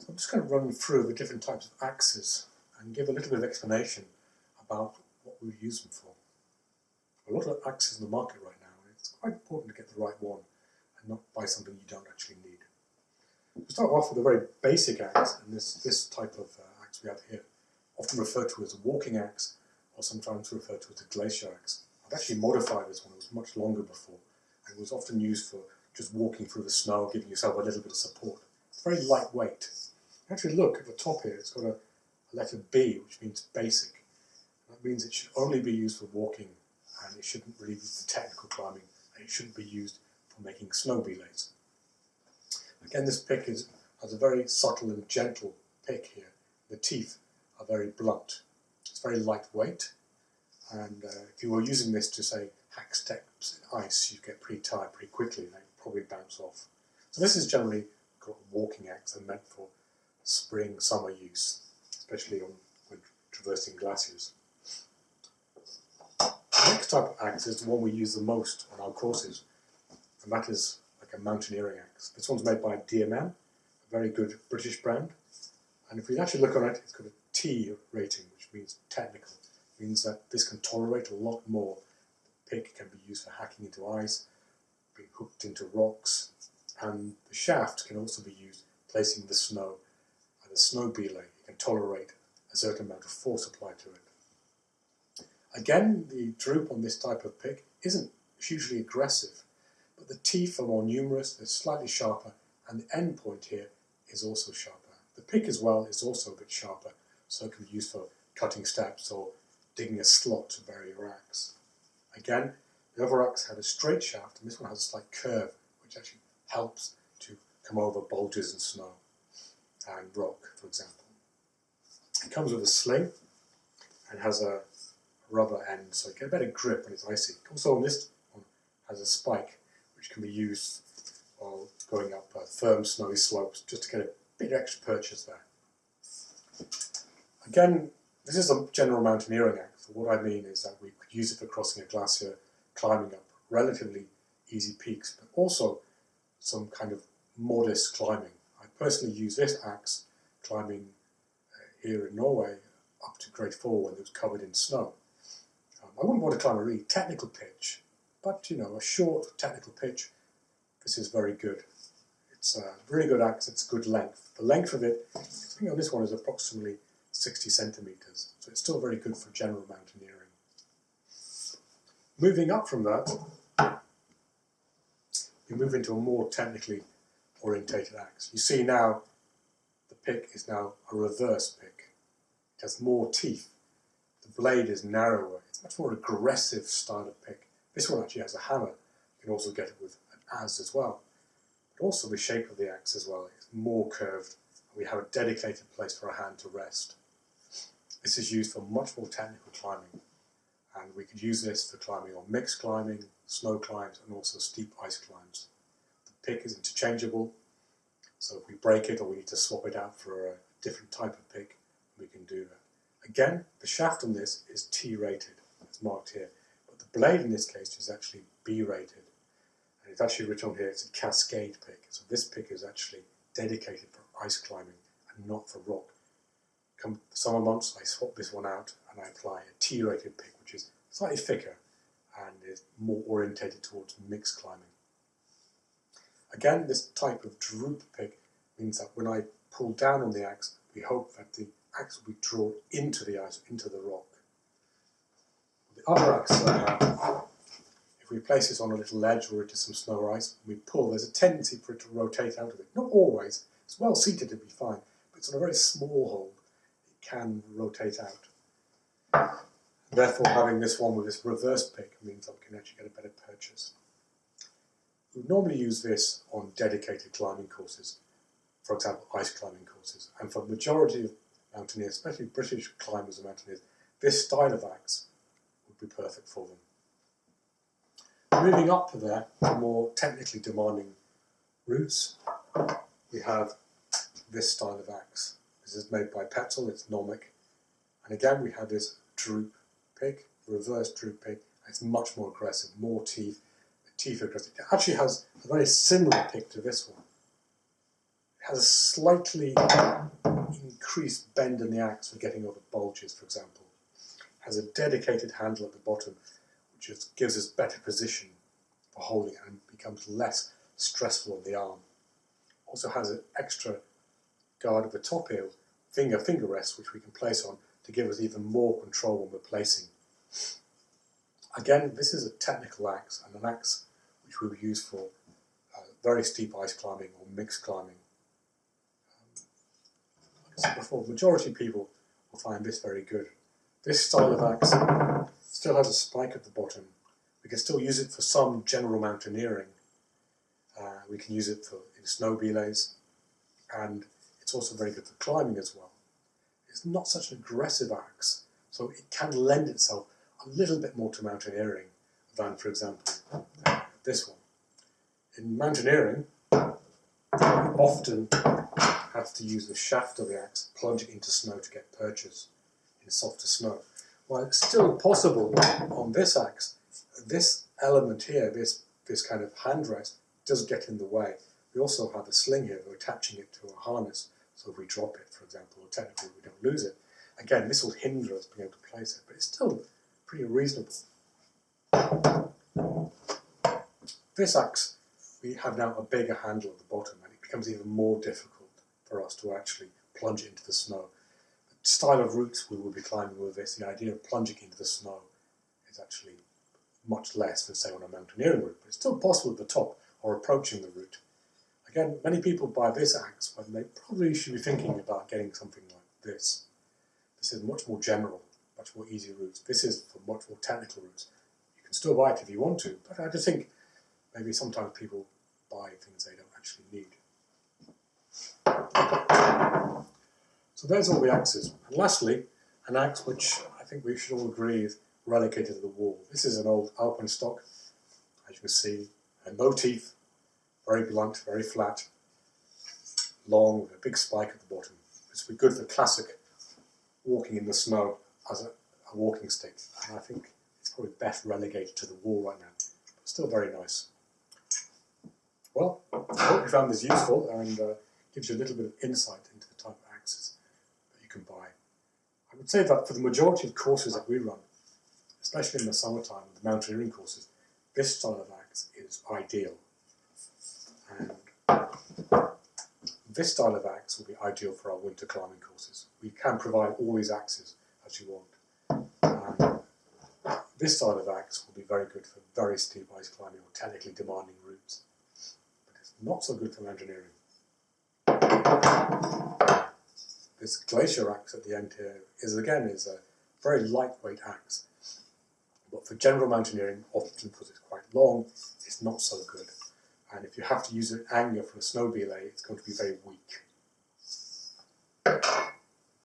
I'm just going to run through the different types of axes and give a little bit of explanation about what we use them for. A lot of axes in the market right now, and it's quite important to get the right one and not buy something you don't actually need. We start off with a very basic axe, and this type of axe we have here, often referred to as a walking axe, or sometimes referred to as a glacier axe. I've actually modified this one. It was much longer before, and it was often used for just walking through the snow, giving yourself a little bit of support. It's very lightweight. Actually, look at the top here. It's got a letter B, which means basic. That means it should only be used for walking, and it shouldn't really be for technical climbing, and it shouldn't be used for making snow belays. Again, this pick has a very subtle and gentle pick here. The teeth are very blunt. It's very lightweight, and if you were using this to, say, hack steps in ice, you get pretty tired pretty quickly, and they probably bounce off. So this is generally called a walking axe and meant for spring, summer use, especially when traversing glaciers. The next type of axe is the one we use the most on our courses, and that is like a mountaineering axe. This one's made by DMM, a very good British brand, and if we actually look on it, it's got a T rating, which means technical. It means that this can tolerate a lot more. The pick can be used for hacking into ice, being hooked into rocks, and the shaft can also be used placing the snow and the snow belay. It can tolerate a certain amount of force applied to it. Again, the droop on this type of pick isn't hugely aggressive, but the teeth are more numerous, they're slightly sharper, and the end point here is also sharper. The pick as well is also a bit sharper, so it can be used for cutting steps or digging a slot to bury your axe. Again, the other axe had a straight shaft, and this one has a slight curve, which actually helps to come over bulges and snow and rock, for example. It comes with a sling and has a rubber end, so you get a better grip when it's icy. Also on this one has a spike, which can be used while going up firm snowy slopes, just to get a bit extra purchase there. Again, this is a general mountaineering axe. What I mean is that we could use it for crossing a glacier, climbing up relatively easy peaks, but also some kind of modest climbing. I personally use this axe climbing here in Norway up to Grade 4 when it was covered in snow. I wouldn't want to climb a really technical pitch, but a short technical pitch, this is very good. It's a really good axe, it's good length. The length of it, I think on this one is approximately 60 centimetres, so it's still very good for general mountaineering. Moving up from that, we move into a more technically orientated axe. You see now the pick is now a reverse pick. It has more teeth. The blade is narrower. It's much more aggressive style of pick. This one actually has a hammer. You can also get it with an adze as well. But also the shape of the axe as well is more curved. We have a dedicated place for a hand to rest. This is used for much more technical climbing, and we could use this for climbing on mixed climbing, snow climbs, and also steep ice climbs. The pick is interchangeable, so if we break it or we need to swap it out for a different type of pick, we can do that. Again, the shaft on this is T rated, it's marked here, but the blade in this case is actually B rated, and it's actually written on here, it's a Cascade pick, so this pick is actually dedicated for ice climbing and not for rock. Come the summer months, I swap this one out and I apply a T-rated pick, which is slightly thicker and is more orientated towards mixed climbing. Again, this type of droop pick means that when I pull down on the axe, we hope that the axe will be drawn into the ice, into the rock. The other axe that I have, if we place this on a little ledge or into some snow or ice, and we pull, there's a tendency for it to rotate out of it. Not always, it's well seated to be fine, but it's on a very small hole. It can rotate out. Therefore, having this one with this reverse pick means that we can actually get a better purchase. We would normally use this on dedicated climbing courses, for example, ice climbing courses. And for the majority of mountaineers, especially British climbers and mountaineers, this style of axe would be perfect for them. Moving up to there, the more technically demanding routes, we have this style of axe. This is made by Petzl, it's Nomic. And again, we have this droop pick, reverse droop pick. It's much more aggressive, more teeth. The teeth are aggressive. It actually has a very similar pick to this one. It has a slightly increased bend in the axe for getting over bulges, for example. Has a dedicated handle at the bottom, which gives us better position for holding it and becomes less stressful on the arm. Also has an extra guard at the top here, finger rest, which we can place on to give us even more control when we're placing. Again, this is a technical axe, and an axe which we will use for very steep ice climbing or mixed climbing. Like I said before, the majority of people will find this very good. This style of axe still has a spike at the bottom. We can still use it for some general mountaineering. We can use it in snow belays, and it's also very good for climbing as well. It's not such an aggressive axe, so it can lend itself a little bit more to mountaineering than, for example, this one. In mountaineering, we often have to use the shaft of the axe, plunge it into snow to get perches in softer snow. While it's still possible on this axe, this element here, this kind of handrest, does get in the way. We also have a sling here, we're attaching it to a harness, so if we drop it, for example, or technically we don't lose it, again, this will hinder us being able to place it, but it's still pretty reasonable. This axe, we have now a bigger handle at the bottom, and it becomes even more difficult for us to actually plunge it into the snow. The style of routes we will be climbing with this, the idea of plunging into the snow is actually much less than, say, on a mountaineering route, but it's still possible at the top or approaching the route. Again, many people buy this axe when they probably should be thinking about getting something like this. This is much more general, much more easy routes. This is for much more technical routes. You can still buy it if you want to, but I just think maybe sometimes people buy things they don't actually need. So there's all the axes. And lastly, an axe which I think we should all agree is relegated to the wall. This is an old alpenstock, as you can see, no teeth, very blunt, very flat, long, with a big spike at the bottom. This would be good for classic walking in the snow as a walking stick, and I think it's probably best relegated to the wall right now, but still very nice. Well, I hope you found this useful and gives you a little bit of insight into the type of axes that you can buy. I would say that for the majority of courses that we run, especially in the summertime, the mountaineering courses, this style of axe is ideal. And this style of axe will be ideal for our winter climbing courses. We can provide all these axes as you want. And this style of axe will be very good for very steep ice climbing or technically demanding routes. But it's not so good for mountaineering. This glacier axe at the end here is a very lightweight axe. But for general mountaineering, often because it's quite long, it's not so good. And if you have to use an anger for a snow belay, it's going to be very weak.